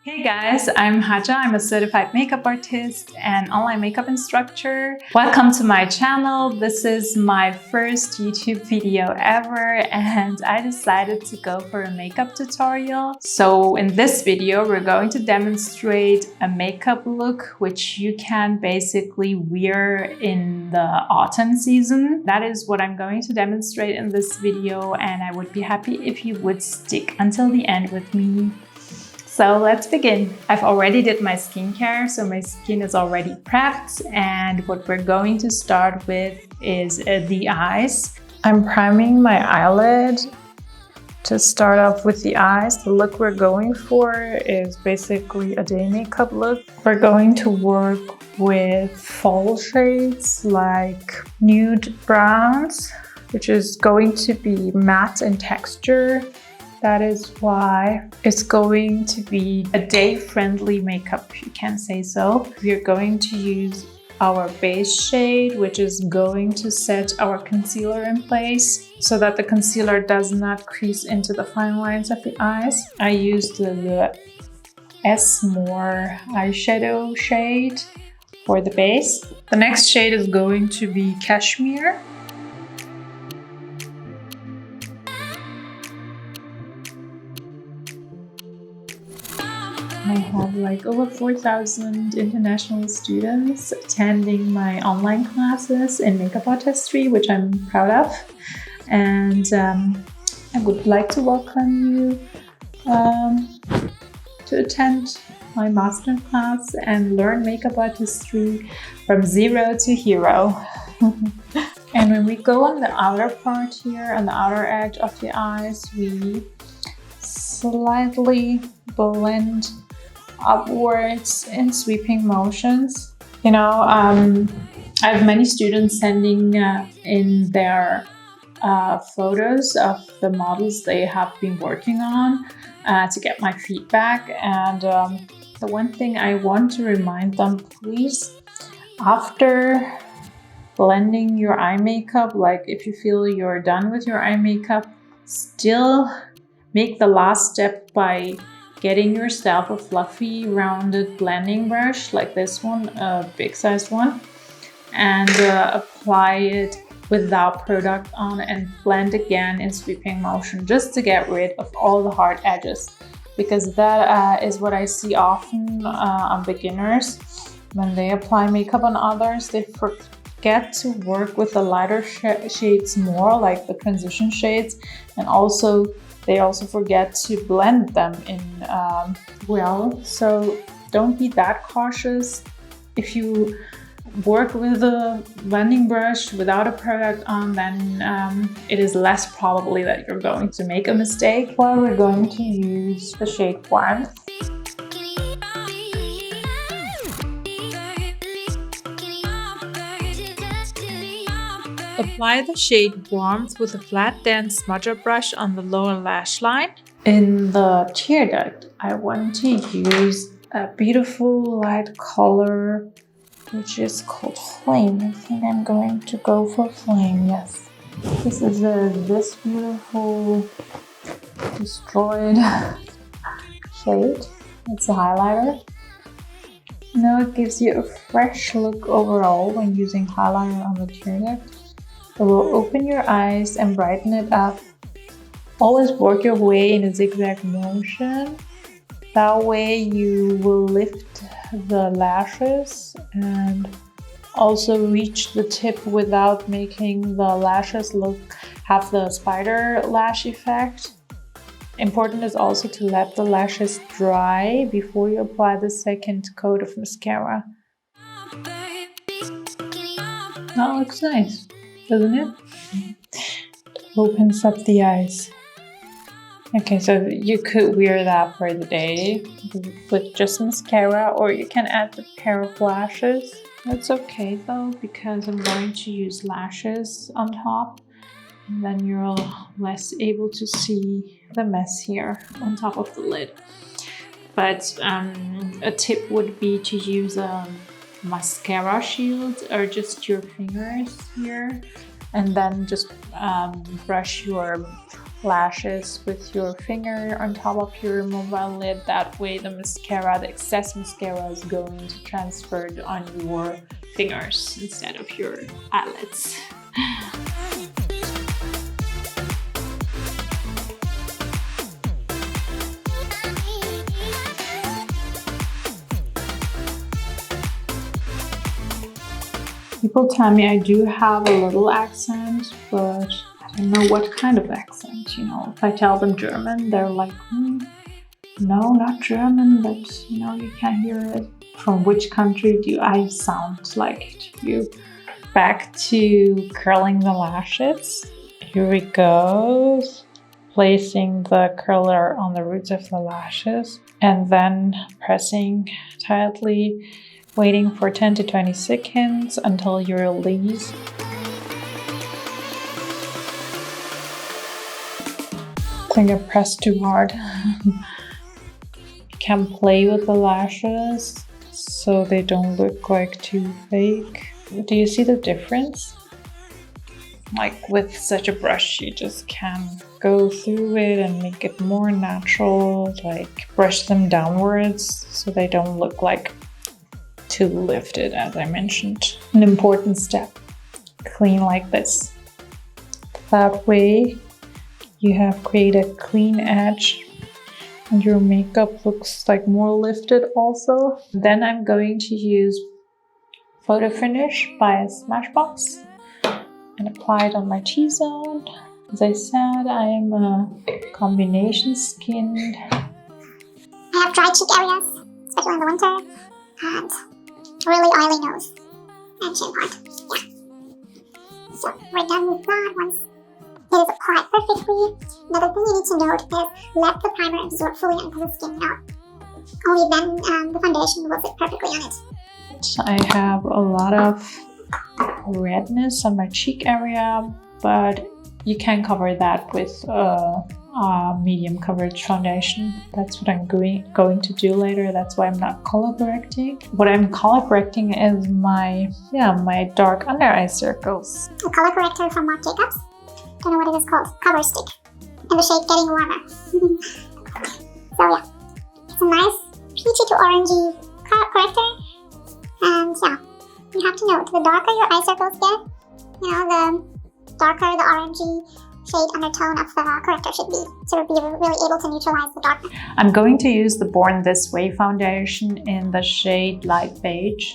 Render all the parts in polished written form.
Hey guys, I'm Hajar. I'm a certified makeup artist and online makeup instructor. Welcome to my channel. This is my first YouTube video ever and I decided to go for a makeup tutorial. So in this video, we're going to demonstrate a makeup look which you can basically wear in the autumn season. That is what I'm going to demonstrate in this video and I would be happy if you would stick until the end with me. So let's begin. I've already did my skincare, so my skin is already prepped, and what we're going to start with is the eyes. I'm priming my eyelid. To start off with the eyes, the look we're going for is basically a day makeup look. We're going to work with fall shades like nude browns, which is going to be matte in texture. That is why it's going to be a day-friendly makeup, if you can say so. We're going to use our base shade, which is going to set our concealer in place so that the concealer does not crease into the fine lines of the eyes. I used the SMORE eyeshadow shade for the base. The next shade is going to be CASHMERE. I have like over 4,000 international students attending my online classes in makeup artistry, which I'm proud of. And I would like to welcome you to attend my masterclass and learn makeup artistry from zero to hero. And when we go on the outer part here, on the outer edge of the eyes, we slightly blend upwards in sweeping motions. You know, I have many students sending in their photos of the models they have been working on to get my feedback. And the one thing I want to remind them, please, after blending your eye makeup, like if you feel you're done with your eye makeup, still make the last step by getting yourself a fluffy rounded blending brush like this one, a big size one, and apply it without product on and blend again in sweeping motion just to get rid of all the hard edges, because that is what I see often on beginners. When they apply makeup on others, they forget to work with the lighter shades more, like the transition shades, and they also forget to blend them in well. So don't be that cautious. If you work with a blending brush without a product on, then it is less probably that you're going to make a mistake. While we're going to use the shade Warmth. Apply the shade Warmth with a flat dense smudger brush on the lower lash line. In the tear duct, I want to use a beautiful light color which is called Flame. I think I'm going to go for Flame, yes. This is this beautiful destroyed shade. It's a highlighter. Now it gives you a fresh look overall when using highlighter on the tear duct. It will open your eyes and brighten it up. Always work your way in a zigzag motion. That way you will lift the lashes and also reach the tip without making the lashes have the spider lash effect. Important is also to let the lashes dry before you apply the second coat of mascara. That looks nice, doesn't it? Opens up the eyes. Okay, so you could wear that for the day with just mascara, or you can add a pair of lashes. That's okay though, because I'm going to use lashes on top, and then you're less able to see the mess here on top of the lid. But a tip would be to use a mascara shield or just your fingers here, and then just brush your lashes with your finger on top of your mobile lid. That way the mascara, the excess mascara, is going to transfer on your fingers instead of your eyelids. People tell me I do have a little accent, but I don't know what kind of accent, you know. If I tell them German, they're like, no, not German, but you know, you can't hear it. From which country do I sound like to you? Back to curling the lashes. Here we go. Placing the curler on the roots of the lashes and then pressing tightly, waiting for 10 to 20 seconds until you release. I think I pressed too hard. You can play with the lashes so they don't look like too fake. Do you see the difference? Like with such a brush, you just can go through it and make it more natural, like brush them downwards so they don't look like too lifted, as I mentioned. An important step, clean like this. That way you have created a clean edge and your makeup looks like more lifted also. Then I'm going to use PHOTOFINISH by Smashbox and apply it on my T-zone. As I said, I am a combination skinned. I have dry cheek areas, especially in the winter, and really oily nose and chin part. Yeah. So we're done with that once it is applied perfectly. Another thing you need to note is let the primer absorb fully into the skin. Now, only then the foundation will sit perfectly on it. I have a lot of redness on my cheek area, but you can cover that with medium coverage foundation. That's what I'm going to do later. That's why I'm not color correcting. What I'm color correcting is my dark under eye circles. A color corrector from Marc Jacobs. Don't know what it is called. Cover stick. In the shade Getting Warmer. So yeah, it's a nice peachy to orangey color corrector. And yeah, you have to note, the darker your eye circles get, you know, the darker the orangey shade undertone of the corrector should be to be really able to neutralize the darkness. I'm going to use the Born This Way foundation in the shade Light Beige.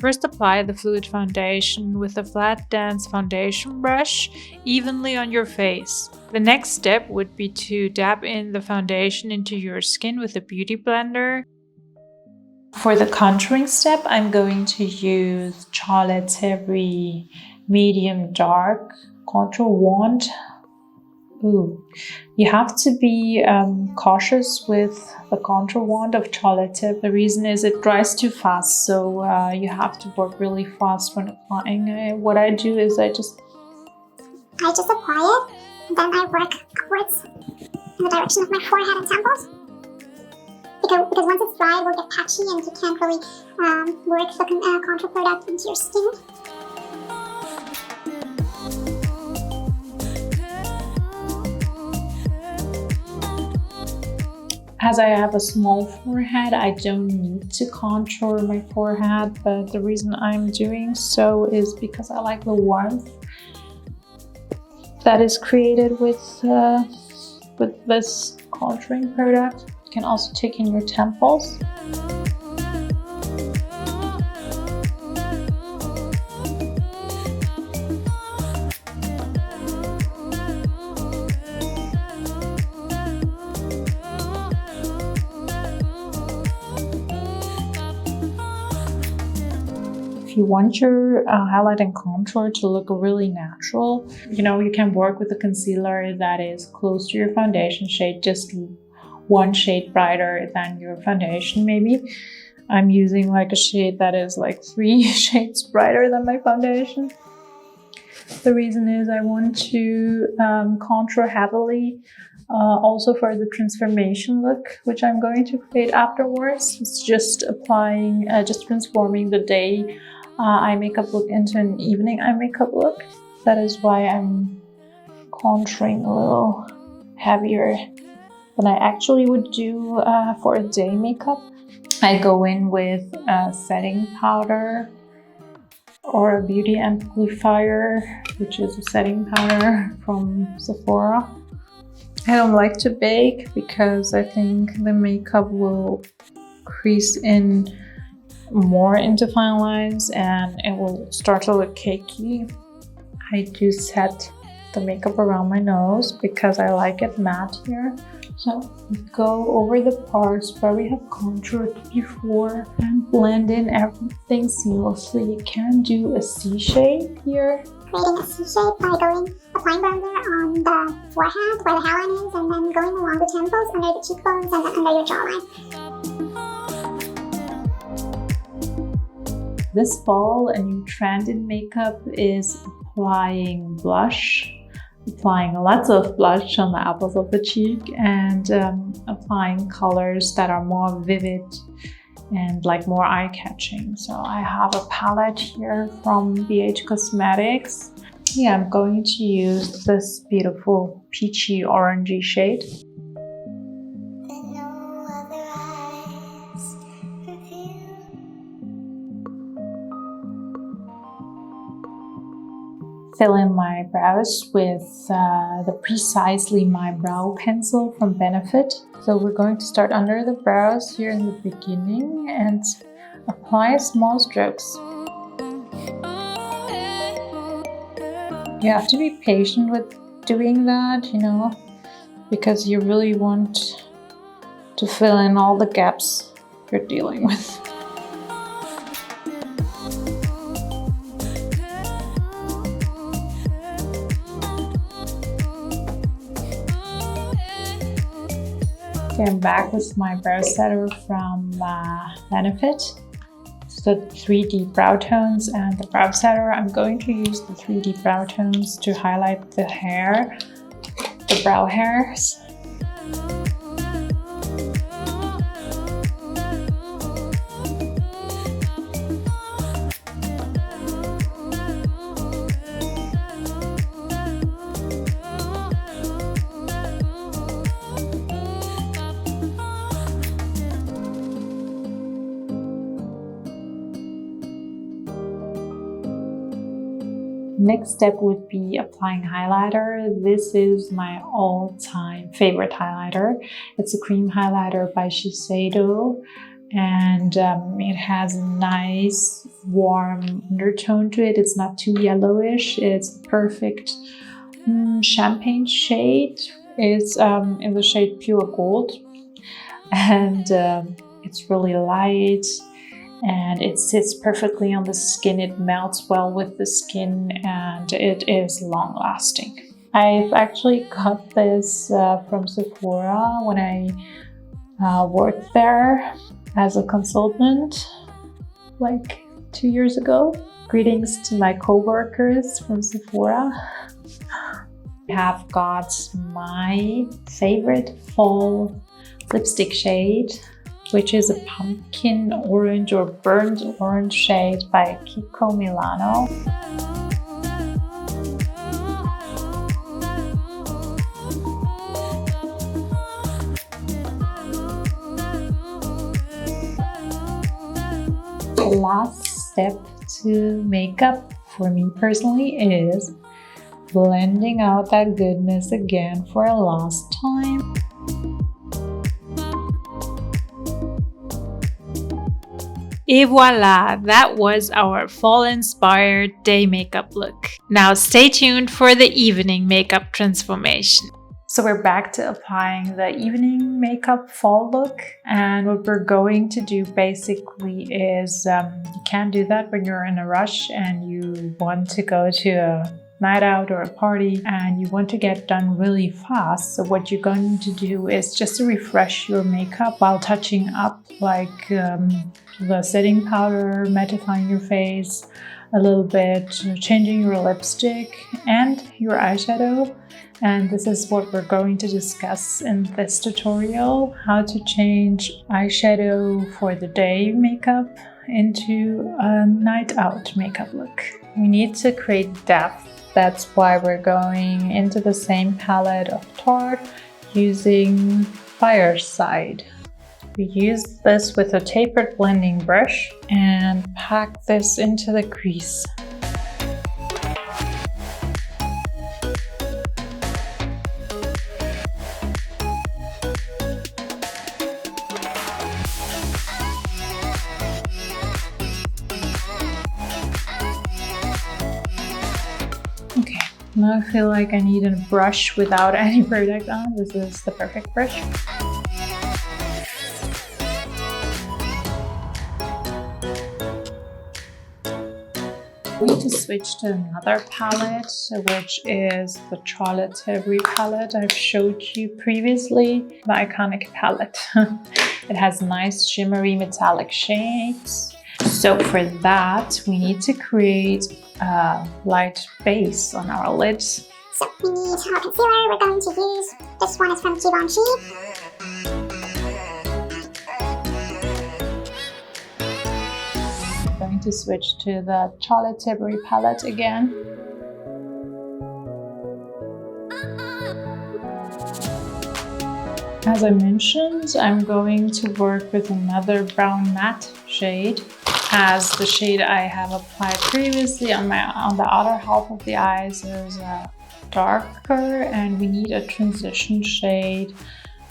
First, apply the fluid foundation with a flat dense foundation brush evenly on your face. The next step would be to dab in the foundation into your skin with a beauty blender. For the contouring step, I'm going to use Charlotte's Heavy Medium Dark Contour Wand. Ooh, you have to be cautious with the contour wand of Charlotte. The reason is it dries too fast, so you have to work really fast when applying. What I do is I just apply it, and then I work upwards in the direction of my forehead and temples. Because once it's dry, it will get patchy and you can't really work the contour product into your skin. As I have a small forehead, I don't need to contour my forehead, but the reason I'm doing so is because I like the warmth that is created with this contouring product. You can also take in your temples. If you want your highlight and contour to look really natural, you know, you can work with a concealer that is close to your foundation shade, just one shade brighter than your foundation maybe. I'm using like a shade that is like 3 shades brighter than my foundation. The reason is I want to contour heavily, also for the transformation look, which I'm going to create afterwards. It's just applying, just transforming the day eye makeup look into an evening eye makeup look. That is why I'm contouring a little heavier than I actually would do for a day makeup. I go in with a setting powder or a beauty amplifier, which is a setting powder from Sephora. I don't like to bake because I think the makeup will crease in more into fine lines and it will start to look cakey. I do set the makeup around my nose because I like it matte here. So go over the parts where we have contoured before and blend in everything seamlessly. You can do a C shape here. Creating a C shape by applying bronzer on the forehead where the hairline is, and then going along the temples, under the cheekbones, and then under your jawline. This fall, a new trend in makeup is applying blush. Applying lots of blush on the apples of the cheek and applying colors that are more vivid and like more eye-catching. So I have a palette here from BH Cosmetics. Yeah, I'm going to use this beautiful peachy orangey shade. Fill in my brows with the Precisely My Brow pencil from Benefit. So we're going to start under the brows here in the beginning and apply small strokes. You have to be patient with doing that, you know, because you really want to fill in all the gaps you're dealing with. Okay, I'm back with my brow setter from Benefit. It's the 3D brow tones and the brow setter. I'm going to use the 3D brow tones to highlight the hair, the brow hairs. Next step would be applying highlighter. This is my all-time favorite highlighter. It's a cream highlighter by Shiseido, and it has a nice warm undertone to it. It's not too yellowish. It's perfect champagne shade. It's in the shade Pure Gold, and it's really light. And it sits perfectly on the skin. It melts well with the skin and it is long lasting. I've actually got this from Sephora when I worked there as a consultant like 2 years ago. Greetings to my co-workers from Sephora. I have got my favorite fall lipstick shade, which is a pumpkin orange or burnt orange shade by KIKO Milano. The last step to makeup for me personally is blending out that goodness again for a last time. Et voila, that was our fall-inspired day makeup look. Now stay tuned for the evening makeup transformation. So we're back to applying the evening makeup fall look, and what we're going to do basically is you can't do that when you're in a rush and you want to go to a night out or a party and you want to get done really fast. So what you're going to do is just to refresh your makeup while touching up, like the setting powder, mattifying your face a little bit, changing your lipstick and your eyeshadow. And this is what we're going to discuss in this tutorial: how to change eyeshadow for the day makeup into a night out makeup look. We need to create depth That's why we're going into the same palette of Tarte using Fireside. We use this with a tapered blending brush and pack this into the crease. Okay, now I feel like I need a brush without any product on. This is the perfect brush. We need to switch to another palette, which is the Tilbury palette I've showed you previously, the iconic palette. It has nice shimmery metallic shades. So for that, we need to create a light base on our lids. So we need our concealer. We're going to use, this one is from Givenchy. I'm going to switch to the Tilbury palette again. As I mentioned, I'm going to work with another brown matte shade, as the shade I have applied previously on the outer half of the eyes is darker, and we need a transition shade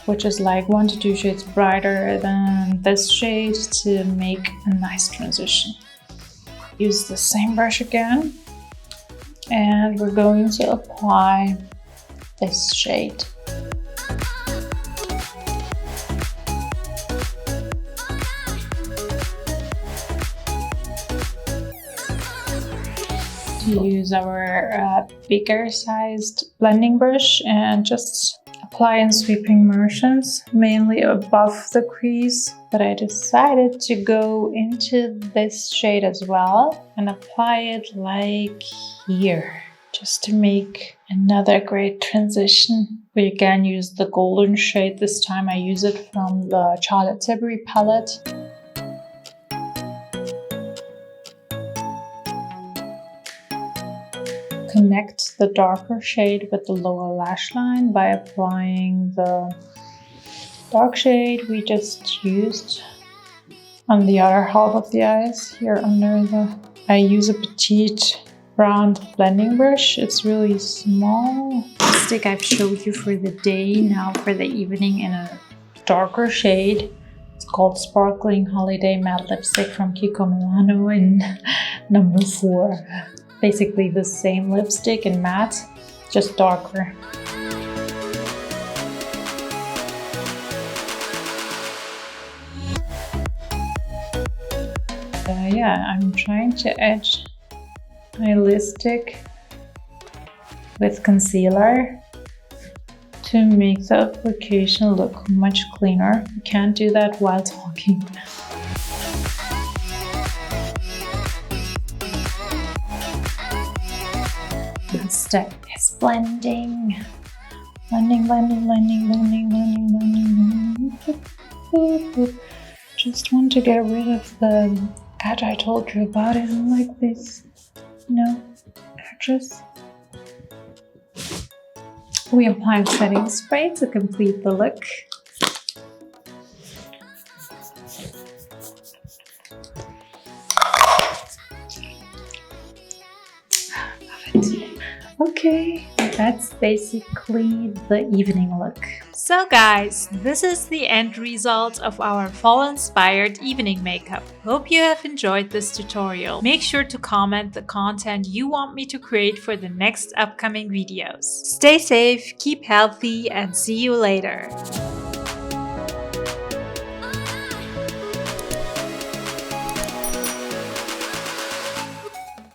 which is like 1 to 2 shades brighter than this shade to make a nice transition. Use the same brush again, and we're going to apply this shade. To use our bigger sized blending brush and just apply in sweeping motions, mainly above the crease, but I decided to go into this shade as well and apply it like here, just to make another great transition. We again use the golden shade. This time I use it from the Tilbury palette. Connect the darker shade with the lower lash line by applying the dark shade we just used on the other half of the eyes here under the... I use a petite round blending brush. It's really small. The stick I've showed you for the day, now for the evening in a darker shade. It's called Sparkling Holiday Matte Lipstick from KIKO Milano in number 4. Basically the same lipstick in matte, just darker. Yeah, I'm trying to edge my lipstick with concealer to make the application look much cleaner. You can't do that while talking. Next step is blending. Blending, blending, blending, blending, blending, blending, blending. Just want to get rid of the edge I told you about. I don't like this, edges. We apply setting spray to complete the look. Okay, that's basically the evening look. So guys, this is the end result of our fall-inspired evening makeup. Hope you have enjoyed this tutorial. Make sure to comment the content you want me to create for the next upcoming videos. Stay safe, keep healthy, and see you later.